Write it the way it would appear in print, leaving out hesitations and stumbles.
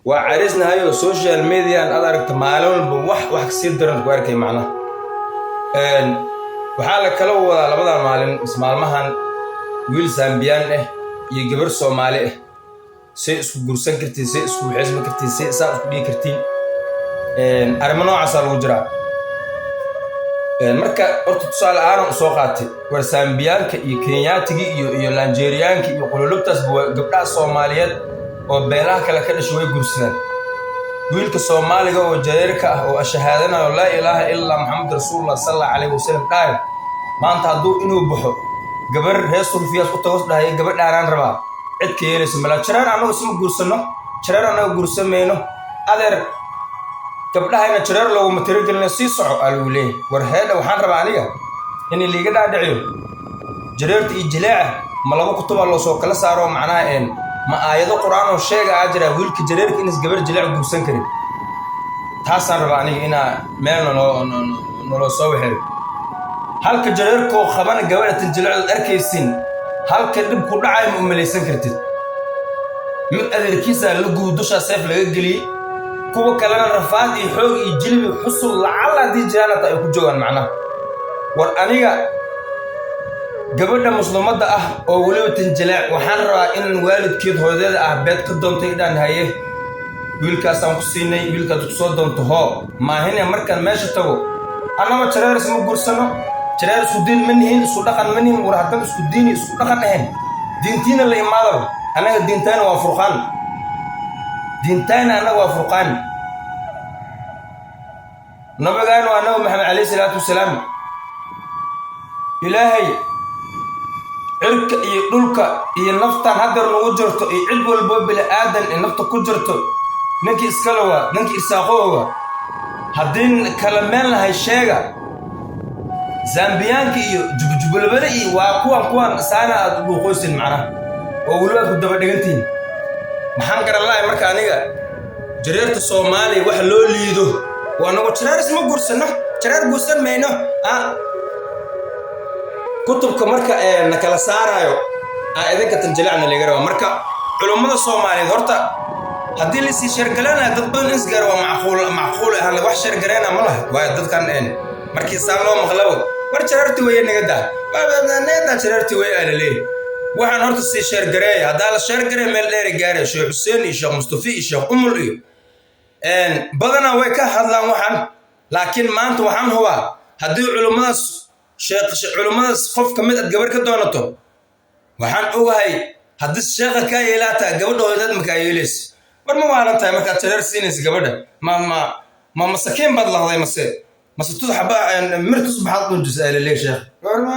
وعرسنا هاي السوشيال ميديا أن أدرك معلوم بوح كسير درن كواركي معنا وحالة كلو لبدا معلم اسمع المهن ويل سامبيان يجبر سومالي سي اسكو غورسان كرتي سي اسكو حزب كرتي سي سا اسكو دي كرتي أرمانو عصر وجرا marka horta tusaale aan soo qaatay war Sambiyaanka iyo Kenyaatiga iyo Nigeriaanka iyo qololubtaas gabdhaha Soomaaliyeed oo beelaha kala ka dhashay way gursadaan wiilka Soomaaliga oo jareerka ah oo shahaadanayo la ilaaha illa Muhammad Rasuulullah sallallahu alayhi wasallam qaal maanta haduu inuu baxo gabar reer Suufiyaas u toos dhahay gabadhaan rabaa cid ka yeelayso mala jiraan anagu isma guursano jiraan anagu guursameeno adeer gabdhaha jirar loo matirigelna si soco alwilay war heeda waxaan rabaa aniga in liiga dhaadhiciyo jireerta iyo jilaaca ma laba kutub loo soo kala saaro macnaha ma aayado quraan oo sheega ajira wiilka jireerka in isgabar jilaac guursan karin taasaan rabaa aniga ina meel noo soo waxay halka jireerka oo qabana gabadha jilaac arkaysin halka dib ku dhacay ma umalaysan kartid mid adeerkiisa la guudusha seef laga galiyo kuwa kalena rafaad iyo xoog iyo jilbi xusul lacala di jaanata ay ku joogan macnaha war aniga gabadha muslimada ah oo waliba tanjilaac waxaan rabaa in waalidkeed hooyada ah beed ka doontay inaan haye wiilkaas aan ku siinay wiilkaas ku soo doonto maahina markaan meesha tago anama jareer isma guursano jareer isku diin manihin isku dhaqan manihin war hadan isku diin isku dhaqan ahayn diintiina la imaado anaga diintaana waa furqaan دينتين أنا وفرقان نبغان وأنا محمد عليه الصلاة والسلام إلهي عرك يدلك ينفط هدر نوجرت يعد والباب لآدم النفط كجرت نكي إسكالوا نكي إساقوا هدين كلمان هاي الشيء زامبيان كي جبل بدأي وأكوان سانا بقوس معنا وأولاد كده بدقنتين maxaan garan lahay marka aniga jareerta Soomaaliya wax loo liido waana jareer isma guursano jareer guursan meeyno kutubka marka na kala saarayo idinka tanjilacna laga rabo marka culimada Soomaaliyeed horta hadii la si shirgalana dad badan isgaar waa macquul ah la wax shirgalana ma laha waa dadkan markii saan loo maqlabo war jareerti way naga daa needa jareerti way aalay waxaan horta si sheer gareey hadaa la sheer gareey meel dheer gaaray Sheekh Hussein iyo Sheekh Mustafa iyo Sheekh Umul iyo badana way ka hadlaan waxaan laakiin maanta waxaan hubaa hadii culimadaas qof kamid ah gabar ka doonato waxaan ogahay hadii sheekha ka yeelata gabadhooda ma ka yeelis war ma waalantahay marka jareer siinaysa gabadha ma masakiin bad lahday mase tusbax mirtus baxad u jisay leeyahay sheekh war ma